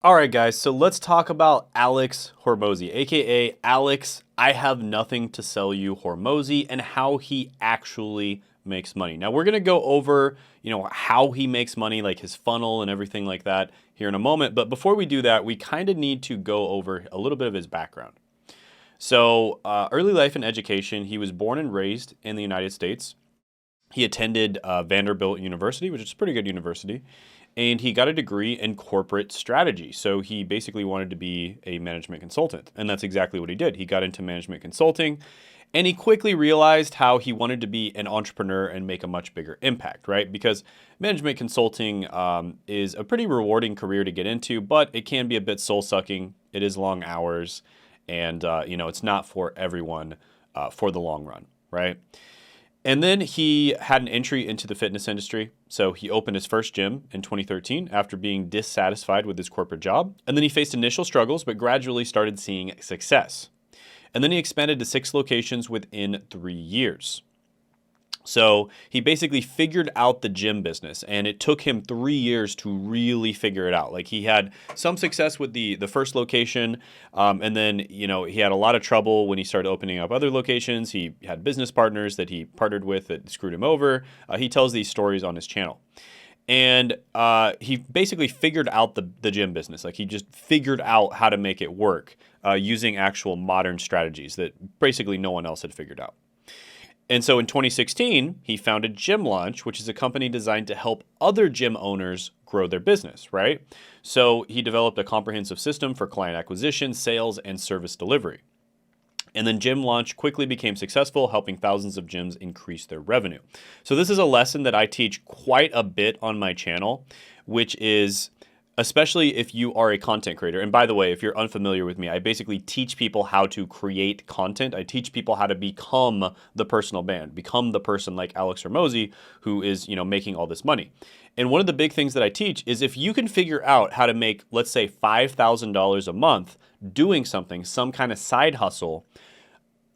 All right, guys, so let's talk about Alex Hormozi, aka Alex, I have nothing to sell you Hormozi, and how he actually makes money. Now, we're gonna go over, how he makes money, like his funnel and everything like that here in a moment. But before we do that, we kind of need to go over a little bit of his background. So, early life and education, he was born and raised in the United States. He attended Vanderbilt University, which is a pretty good university, and he got a degree in corporate strategy. So he basically wanted to be a management consultant, and that's exactly what he did. He got into management consulting, and he quickly realized how he wanted to be an entrepreneur and make a much bigger impact, right? Because management consulting is a pretty rewarding career to get into, but it can be a bit soul-sucking. It is long hours, and it's not for everyone for the long run, right? And then he had an entry into the fitness industry. So he opened his first gym in 2013 after being dissatisfied with his corporate job. And then he faced initial struggles, but gradually started seeing success. And then he expanded to 6 locations within 3 years. So he basically figured out the gym business, and it took him 3 years to really figure it out. Like, he had some success with the first location, and then he had a lot of trouble when he started opening up other locations. He had business partners that he partnered with that screwed him over. He tells these stories on his channel. And he basically figured out the gym business. Like, he just figured out how to make it work using actual modern strategies that basically no one else had figured out. And so in 2016, he founded Gym Launch, which is a company designed to help other gym owners grow their business, right? So he developed a comprehensive system for client acquisition, sales, and service delivery. And then Gym Launch quickly became successful, helping thousands of gyms increase their revenue. So this is a lesson that I teach quite a bit on my channel, which is, especially if you are a content creator. And by the way, if you're unfamiliar with me, I basically teach people how to create content. I teach people how to become the personal brand, become the person like Alex Hormozi, who is, making all this money. And one of the big things that I teach is, if you can figure out how to make, let's say, $5,000 a month doing something, some kind of side hustle,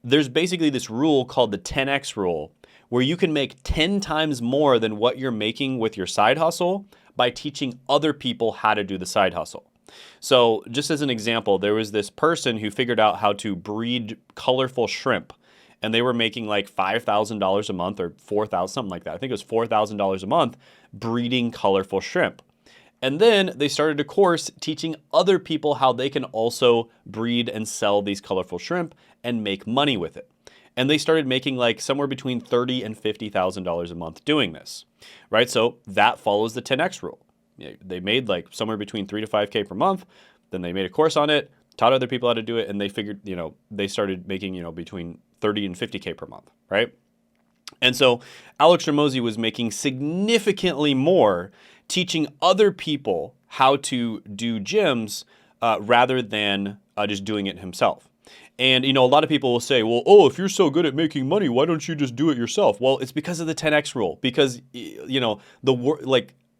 there's basically this rule called the 10x rule, where you can make 10 times more than what you're making with your side hustle by teaching other people how to do the side hustle. So just as an example, there was this person who figured out how to breed colorful shrimp, and they were making like $5,000 a month or $4,000, something like that. I think it was $4,000 a month breeding colorful shrimp. And then they started a course teaching other people how they can also breed and sell these colorful shrimp and make money with it. And they started making like somewhere between $30,000 and $50,000 a month doing this, right? So that follows the 10x rule. They made like somewhere between 3 to 5K per month. Then they made a course on it, taught other people how to do it, and they figured, they started making, between 30 and 50K per month, right? And so Alex Hormozi was making significantly more teaching other people how to do gyms rather than just doing it himself. And, a lot of people will say, well, if you're so good at making money, why don't you just do it yourself? Well, it's because of the 10x rule, because, this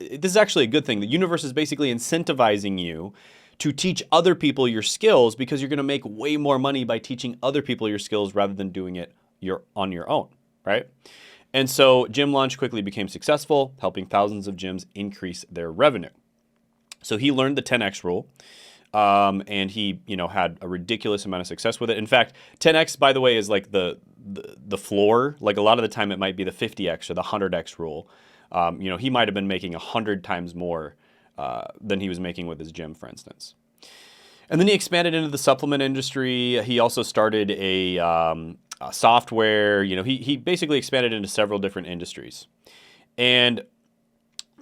is actually a good thing. The universe is basically incentivizing you to teach other people your skills, because you're going to make way more money by teaching other people your skills rather than doing it on your own, right? And so Gym Launch quickly became successful, helping thousands of gyms increase their revenue. So he learned the 10x rule. And he, had a ridiculous amount of success with it. In fact, 10x, by the way, is like the floor. Like, a lot of the time it might be the 50x or the 100x rule. He might have been making 100 times more than he was making with his gym, for instance. And then he expanded into the supplement industry. He also started a software. He basically expanded into several different industries. And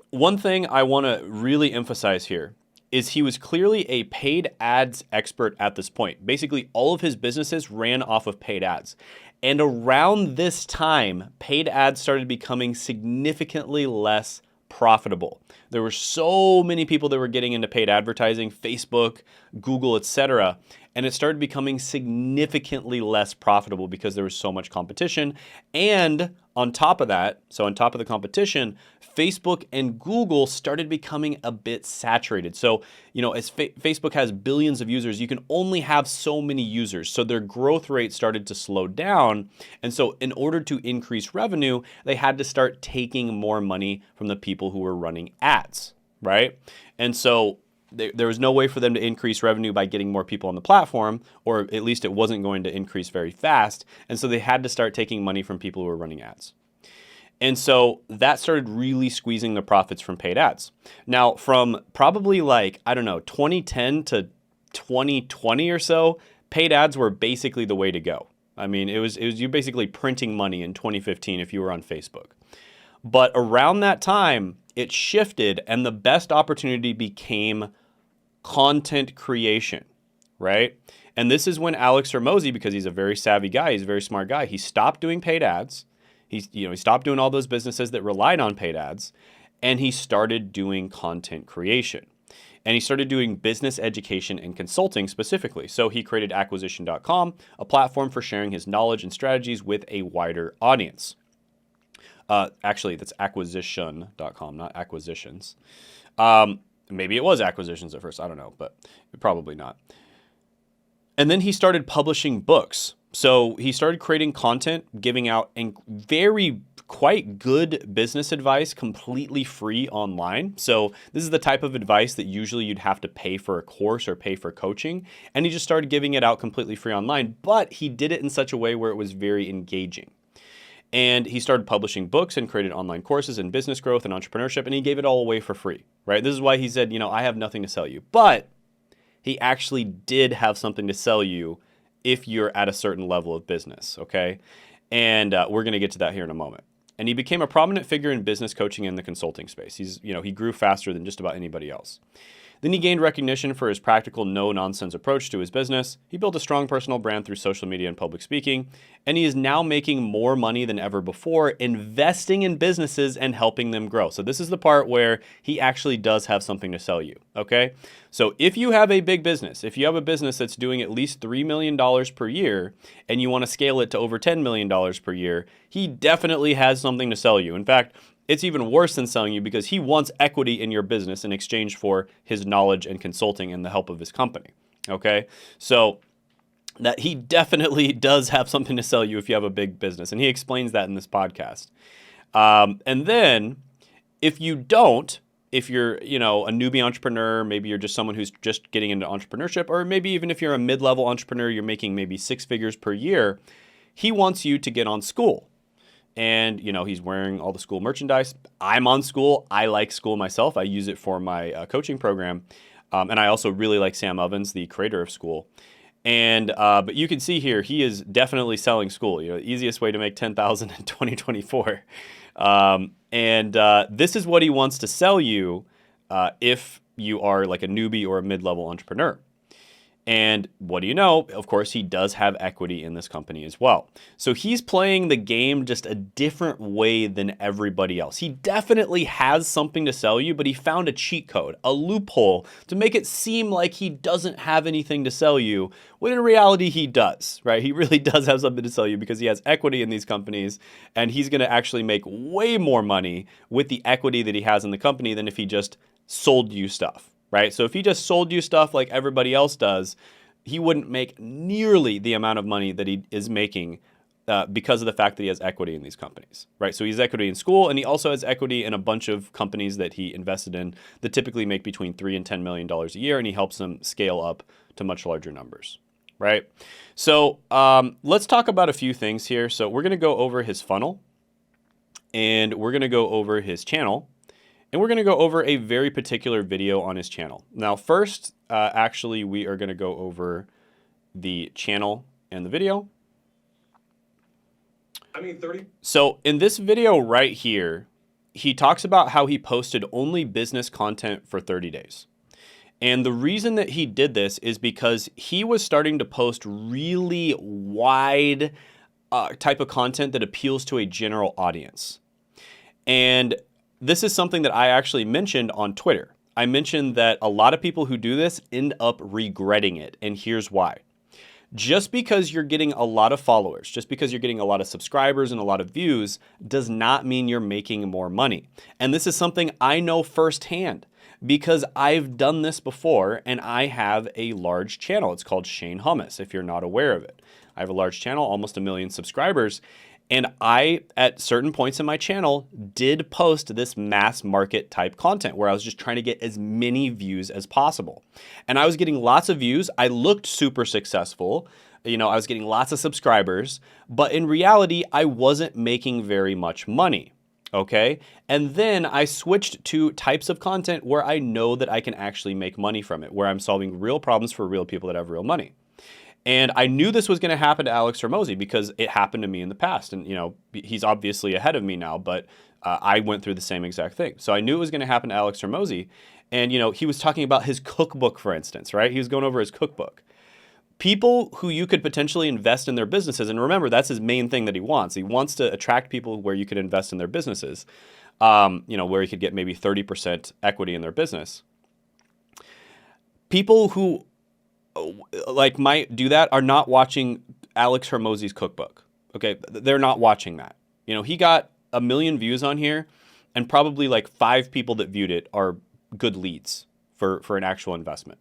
one thing I want to really emphasize here is he was clearly a paid ads expert at this point. Basically, all of his businesses ran off of paid ads. And around this time, paid ads started becoming significantly less profitable. There were so many people that were getting into paid advertising, Facebook, Google, etc., and it started becoming significantly less profitable because there was so much competition. And on top of that, so on top of the competition, Facebook and Google started becoming a bit saturated. So, as Facebook has billions of users, you can only have so many users. So their growth rate started to slow down. And so in order to increase revenue, they had to start taking more money from the people who were running ads, right? And so there was no way for them to increase revenue by getting more people on the platform, or at least it wasn't going to increase very fast. And so they had to start taking money from people who were running ads. And so that started really squeezing the profits from paid ads. Now, from probably like, I don't know, 2010 to 2020 or so, paid ads were basically the way to go. I mean, it was you basically printing money in 2015 if you were on Facebook. But around that time, it shifted and the best opportunity became content creation, right? And this is when Alex Hormozi, because he's a very savvy guy, he's a very smart guy, he stopped doing paid ads. He stopped doing all those businesses that relied on paid ads, and he started doing content creation. And he started doing business education and consulting specifically. So he created acquisition.com, a platform for sharing his knowledge and strategies with a wider audience. Actually, that's acquisition.com, not acquisitions. Maybe it was acquisitions at first. I don't know, but probably not. And then he started publishing books. So he started creating content, giving out quite good business advice completely free online. So this is the type of advice that usually you'd have to pay for a course or pay for coaching. And he just started giving it out completely free online, but he did it in such a way where it was very engaging. And he started publishing books and created online courses in business growth and entrepreneurship, and he gave it all away for free, right? This is why he said, I have nothing to sell you. But he actually did have something to sell you if you're at a certain level of business, okay? And we're going to get to that here in a moment. And he became a prominent figure in business coaching in the consulting space. He grew faster than just about anybody else. Then he gained recognition for his practical, no-nonsense approach to his business. He built a strong personal brand through social media and public speaking, and he is now making more money than ever before, investing in businesses and helping them grow. So this is the part where he actually does have something to sell you, okay? So if you have a big business, if you have a business that's doing at least $3 million per year, and you want to scale it to over $10 million per year, he definitely has something to sell you. In fact, it's even worse than selling you because he wants equity in your business in exchange for his knowledge and consulting and the help of his company, okay? So that he definitely does have something to sell you if you have a big business, and he explains that in this podcast. And then if you don't, if you're, a newbie entrepreneur, maybe you're just someone who's just getting into entrepreneurship, or maybe even if you're a mid-level entrepreneur, you're making maybe 6 figures per year, he wants you to get on School. And, he's wearing all the School merchandise. I'm on School. I like School myself. I use it for my coaching program. And I also really like Sam Ovens, the creator of School. And but you can see here, he is definitely selling School. The easiest way to make $10,000 in 2024. This is what he wants to sell you if you are like a newbie or a mid-level entrepreneur. And what do you know? Of course, he does have equity in this company as well. So he's playing the game just a different way than everybody else. He definitely has something to sell you, but he found a cheat code, a loophole to make it seem like he doesn't have anything to sell you, when in reality he does, right? He really does have something to sell you because he has equity in these companies, and he's going to actually make way more money with the equity that he has in the company than if he just sold you stuff. Right? So if he just sold you stuff like everybody else does, he wouldn't make nearly the amount of money that he is making because of the fact that he has equity in these companies, right? So he has equity in School, and he also has equity in a bunch of companies that he invested in that typically make between $3 and $10 million a year, and he helps them scale up to much larger numbers, right? So let's talk about a few things here. So we're going to go over his funnel, and we're going to go over his channel, and we're going to go over a very particular video on his channel. Now, first, actually, we are going to go over the channel and the video. So in this video right here, he talks about how he posted only business content for 30 days. And the reason that he did this is because he was starting to post really wide type of content that appeals to a general audience. And this is something that I actually mentioned on Twitter. I mentioned that a lot of people who do this end up regretting it, and here's why. Just because you're getting a lot of followers, just because you're getting a lot of subscribers and a lot of views, does not mean you're making more money. And this is something I know firsthand because I've done this before, and I have a large channel. It's called Shane Hummus, if you're not aware of it. I have a large channel, almost 1 million subscribers. And I, at certain points in my channel, did post this mass market type content where I was just trying to get as many views as possible. And I was getting lots of views. I looked super successful. I was getting lots of subscribers, but in reality, I wasn't making very much money. Okay. And then I switched to types of content where I know that I can actually make money from it, where I'm solving real problems for real people that have real money. And I knew this was going to happen to Alex Hormozi because it happened to me in the past. And, he's obviously ahead of me now, but I went through the same exact thing. So I knew it was going to happen to Alex Hormozi. And, he was talking about his cookbook, for instance, right? He was going over his cookbook. People who you could potentially invest in their businesses, and remember, that's his main thing that he wants. He wants to attract people where you could invest in their businesses, where he could get maybe 30% equity in their business. People who might do that are not watching Alex Hormozi's cookbook. Okay, they're not watching that. He got 1 million views on here, and probably 5 people that viewed it are good leads for an actual investment.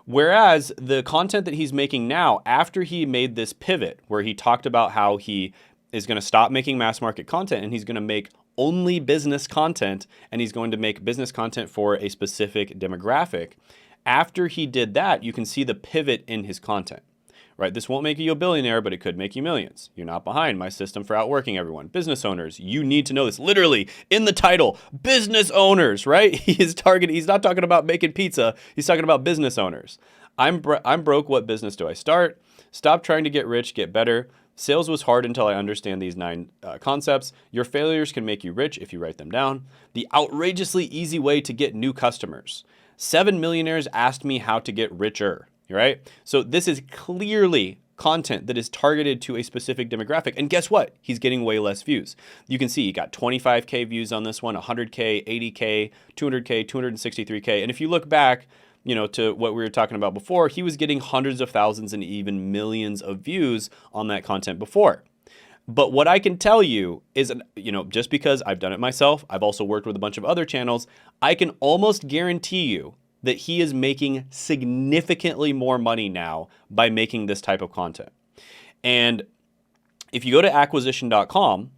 Whereas the content that he's making now, after he made this pivot where he talked about how he is going to stop making mass market content and he's going to make only business content, and he's going to make business content for a specific demographic. After he did that, you can see the pivot in his content, right? This won't make you a billionaire, but it could make you millions. You're not behind. My system for outworking everyone. Business owners, you need to know this. Literally in the title, business owners, right? He's not talking about making pizza. He's talking about business owners. I'm broke. What business do I start? Stop trying to get rich, get better. Sales was hard until I understand these 9 concepts. Your failures can make you rich if you write them down. The outrageously easy way to get new customers. 7 millionaires asked me how to get richer, right? So this is clearly content that is targeted to a specific demographic. And guess what? He's getting way less views. You can see he got 25K views on this one, 100K, 80K, 200K, 263K. And if you look back, to what we were talking about before, he was getting hundreds of thousands and even millions of views on that content before. But what I can tell you is, just because I've done it myself, I've also worked with a bunch of other channels, I can almost guarantee you that he is making significantly more money now by making this type of content. And if you go to acquisition.com,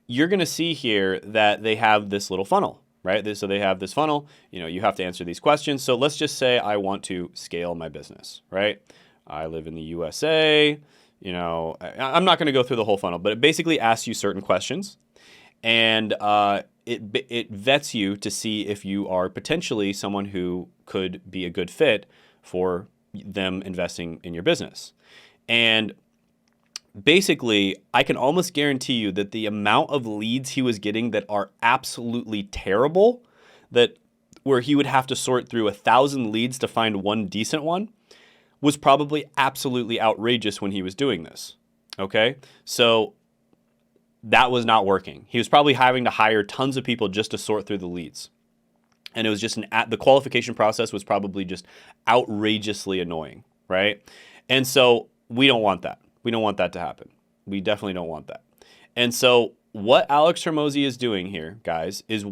you're going to see here that they have this little funnel, right? So they have this funnel, you have to answer these questions. So let's just say I want to scale my business, right? I live in the USA. I'm not going to go through the whole funnel, but it basically asks you certain questions, and it vets you to see if you are potentially someone who could be a good fit for them investing in your business. And basically, I can almost guarantee you that the amount of leads he was getting that are absolutely terrible, that where he would have to sort through 1,000 leads to find one decent one, was probably absolutely outrageous when he was doing this, okay? So that was not working. He was probably having to hire tons of people just to sort through the leads. And it was just the qualification process was probably just outrageously annoying, right? And so we don't want that. We don't want that to happen. We definitely don't want that. And so what Alex Hormozi is doing here, guys, is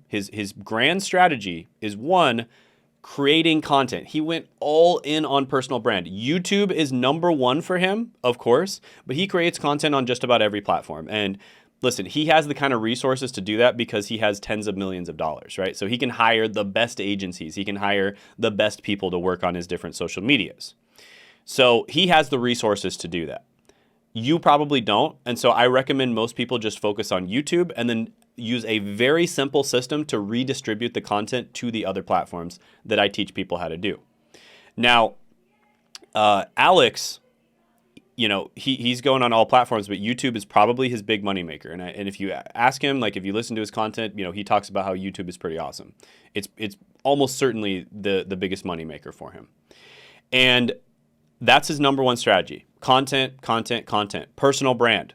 his grand strategy is creating content. He went all in on personal brand. YouTube is number 1 for him, of course, but he creates content on just about every platform. And listen, he has the kind of resources to do that because he has tens of millions of dollars, right? So he can hire the best agencies. He can hire the best people to work on his different social medias. So he has the resources to do that. You probably don't. And so I recommend most people just focus on YouTube and then use a very simple system to redistribute the content to the other platforms that I teach people how to do. Now, Alex, he's going on all platforms, but YouTube is probably his big moneymaker. And if you ask him, if you listen to his content, he talks about how YouTube is pretty awesome. It's almost certainly the biggest moneymaker for him. And that's his number 1 strategy. Content, personal brand,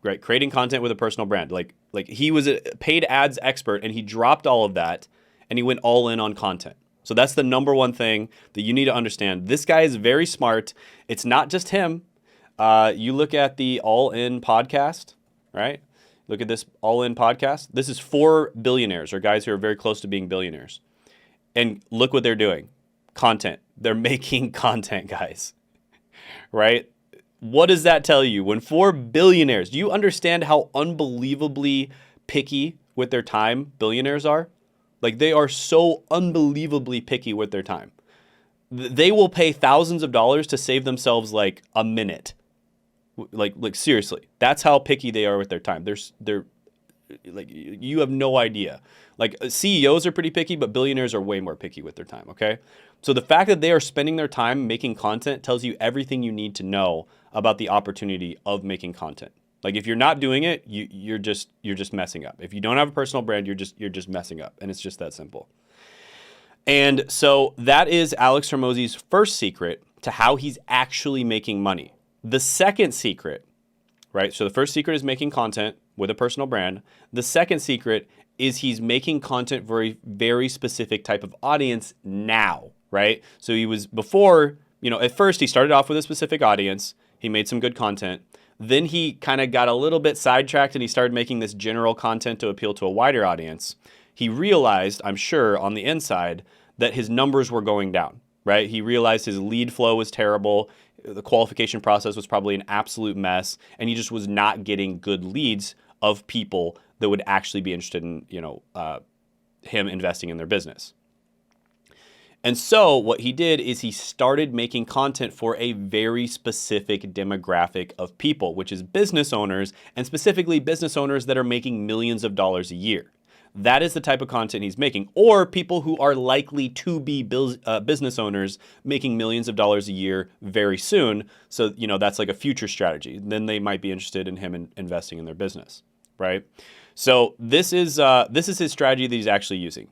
right? Creating content with a personal brand. Like he was a paid ads expert and he dropped all of that and he went all in on content. So that's the number 1 thing that you need to understand. This guy is very smart. It's not just him. You look at the All In podcast, right? Look at this All In podcast. This is 4 billionaires or guys who are very close to being billionaires. And look what they're doing. Content. They're making content, guys. Right? What does that tell you? When 4 billionaires, do you understand how unbelievably picky with their time billionaires are? Like, they are so unbelievably picky with their time. They will pay thousands of dollars to save themselves like a minute. Like seriously, that's how picky they are with their time. They're like, you have no idea. Like, CEOs are pretty picky, but billionaires are way more picky with their time, okay? So the fact that they are spending their time making content tells you everything you need to know about the opportunity of making content. Like, if you're not doing it, you're just messing up. If you don't have a personal brand, you're just messing up, and it's just that simple. And so that is Alex Hormozi's first secret to how he's actually making money. The second secret, right? So the first secret is making content with a personal brand. The second secret is he's making content for a very specific type of audience now, right? So he was before, at first he started off with a specific audience. He made some good content. Then he kind of got a little bit sidetracked and he started making this general content to appeal to a wider audience. He realized, I'm sure, on the inside that his numbers were going down, right? He realized his lead flow was terrible. The qualification process was probably an absolute mess, and he just was not getting good leads of people that would actually be interested in, him investing in their business. And so what he did is he started making content for a very specific demographic of people, which is business owners, and specifically business owners that are making millions of dollars a year. That is the type of content he's making, or people who are likely to be business owners making millions of dollars a year very soon. So, that's like a future strategy. Then they might be interested in him investing in their business, right? So this is his strategy that he's actually using.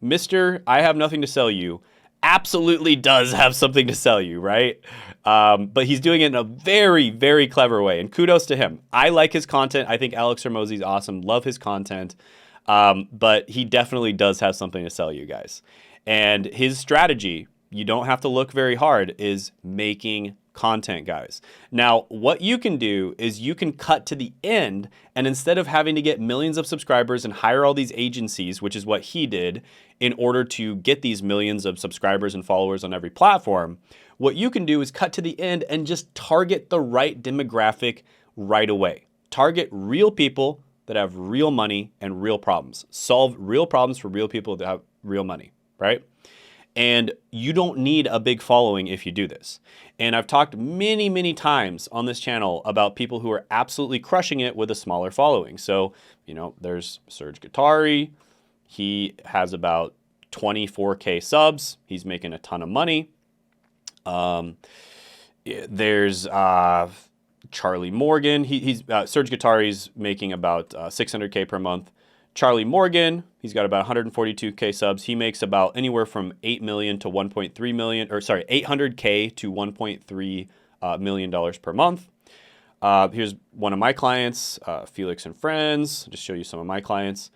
Mr. I have nothing to sell you absolutely does have something to sell you, right? But he's doing it in a very, very clever way, and kudos to him. I like his content. I think Alex Hormozi's awesome. Love his content. But he definitely does have something to sell you guys. And his strategy, you don't have to look very hard, is making content, guys. Now, what you can do is you can cut to the end, and instead of having to get millions of subscribers and hire all these agencies, which is what he did in order to get these millions of subscribers and followers on every platform, what you can do is cut to the end and just target the right demographic right away. Target real people that have real money and real problems. Solve real problems for real people that have real money, right? And you don't need a big following if you do this. And I've talked many, many times on this channel about people who are absolutely crushing it with a smaller following. So, there's Serge Guattari. He has about 24K subs. He's making a ton of money. There's Charlie Morgan. He's Serge Guattari's making about 600K per month. Charlie Morgan, he's got about 142K subs. He makes about anywhere from 8 million to 1.3 million, 800K to 1.3 million dollars per month. Here's one of my clients, Felix and Friends. I'll just show you some of my clients.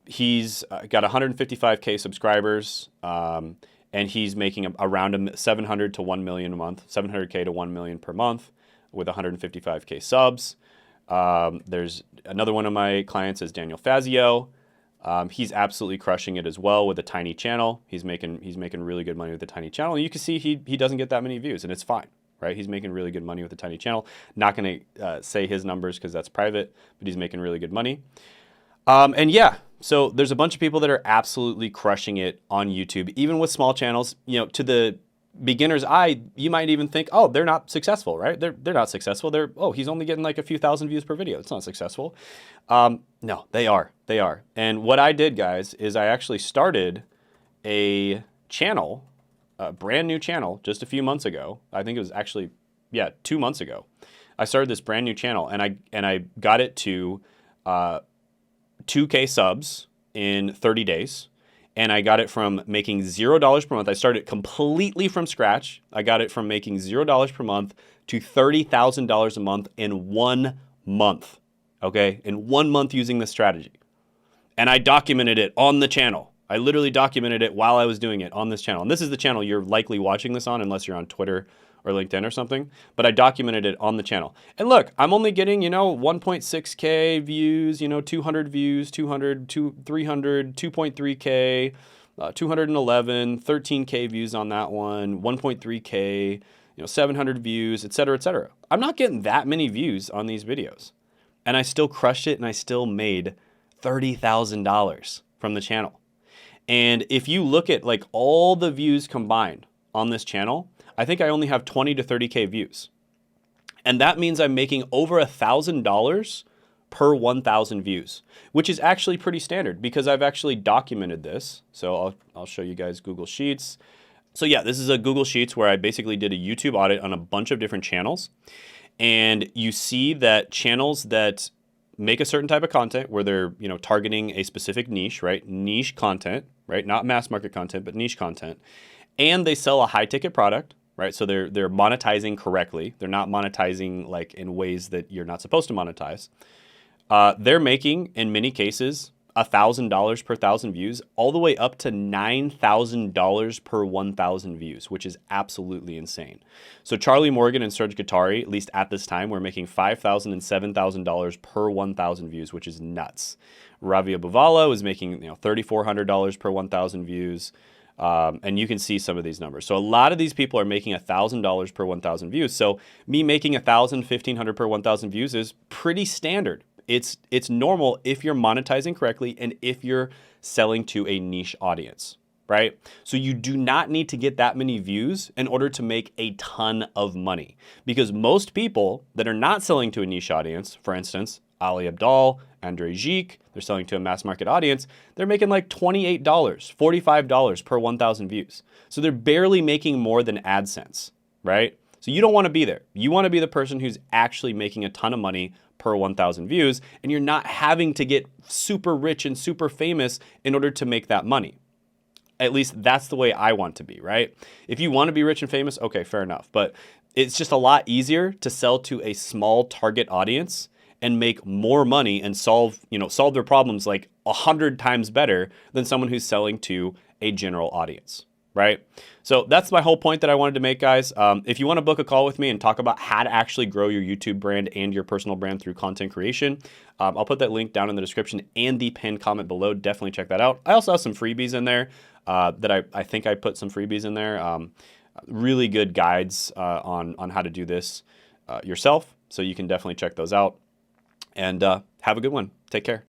He's got 155K subscribers, and he's making around 700 to 1 million a month, 700K to 1 million per month with 155K subs. There's another one of my clients is Daniel Fazio. He's absolutely crushing it as well with a tiny channel. He's making really good money with a tiny channel. And you can see he doesn't get that many views, and it's fine, right? He's making really good money with a tiny channel. Not going to say his numbers because that's private, but he's making really good money. And yeah, so there's a bunch of people that are absolutely crushing it on YouTube, even with small channels. To the beginner's eye, you might even think, oh, they're not successful, right? They're not successful. He's only getting like a few thousand views per video. It's not successful. No, they are. And what I did, guys, is I actually started a channel, a brand new channel, just a few months ago. I think it was actually, 2 months ago. I started this brand new channel, and I got it to 2K subs in 30 days. And I got it from making $0 per month. I started completely from scratch. I got it from making $0 per month to $30,000 a month in 1 month. Okay, in 1 month using this strategy. And I documented it on the channel. I literally documented it while I was doing it on this channel. And this is the channel you're likely watching this on, unless you're on Twitter or LinkedIn or something. But I documented it on the channel. And look, I'm only getting, 1.6K views, 200 views, 200, 300, 2.3K, 211, 13K views on that one, 1.3K, 700 views, et cetera, et cetera. I'm not getting that many views on these videos. And I still crushed it and I still made $30,000 from the channel. And if you look at like all the views combined on this channel, I think I only have 20 to 30K views. And that means I'm making over $1,000 per 1,000 views, which is actually pretty standard because I've actually documented this. So I'll show you guys Google Sheets. So yeah, this is a Google Sheets where I basically did a YouTube audit on a bunch of different channels. And you see that channels that make a certain type of content where they're, targeting a specific niche, right? Niche content, right? Not mass market content, but niche content. And they sell a high ticket product, right? So they're monetizing correctly. They're not monetizing like in ways that you're not supposed to monetize. They're making, in many cases, $1,000 per 1,000 views, all the way up to $9,000 per 1,000 views, which is absolutely insane. So Charlie Morgan and Serge Guattari, at least at this time, were making $5,000 and $7,000 per 1,000 views, which is nuts. Ravia Buvala was making $3,400 per 1,000 views. And you can see some of these numbers. So a lot of these people are making $1,000 per 1,000 views. So me making $1,000, $1,500 per 1,000 views is pretty standard. It's normal if you're monetizing correctly and if you're selling to a niche audience, right? So you do not need to get that many views in order to make a ton of money, because most people that are not selling to a niche audience, for instance, Ali Abdaal, Andre Gique, they're selling to a mass market audience, they're making like $28, $45 per 1,000 views. So they're barely making more than AdSense, right? So you don't want to be there. You want to be the person who's actually making a ton of money per 1,000 views, and you're not having to get super rich and super famous in order to make that money. At least that's the way I want to be, right? If you want to be rich and famous, okay, fair enough. But it's just a lot easier to sell to a small target audience and make more money and solve their problems like 100 times better than someone who's selling to a general audience, right? So that's my whole point that I wanted to make, guys. If you want to book a call with me and talk about how to actually grow your YouTube brand and your personal brand through content creation, I'll put that link down in the description and the pinned comment below. Definitely check that out. I also have some freebies in there that I think I put some freebies in there. Really good guides on how to do this yourself. So you can definitely check those out. And have a good one. Take care.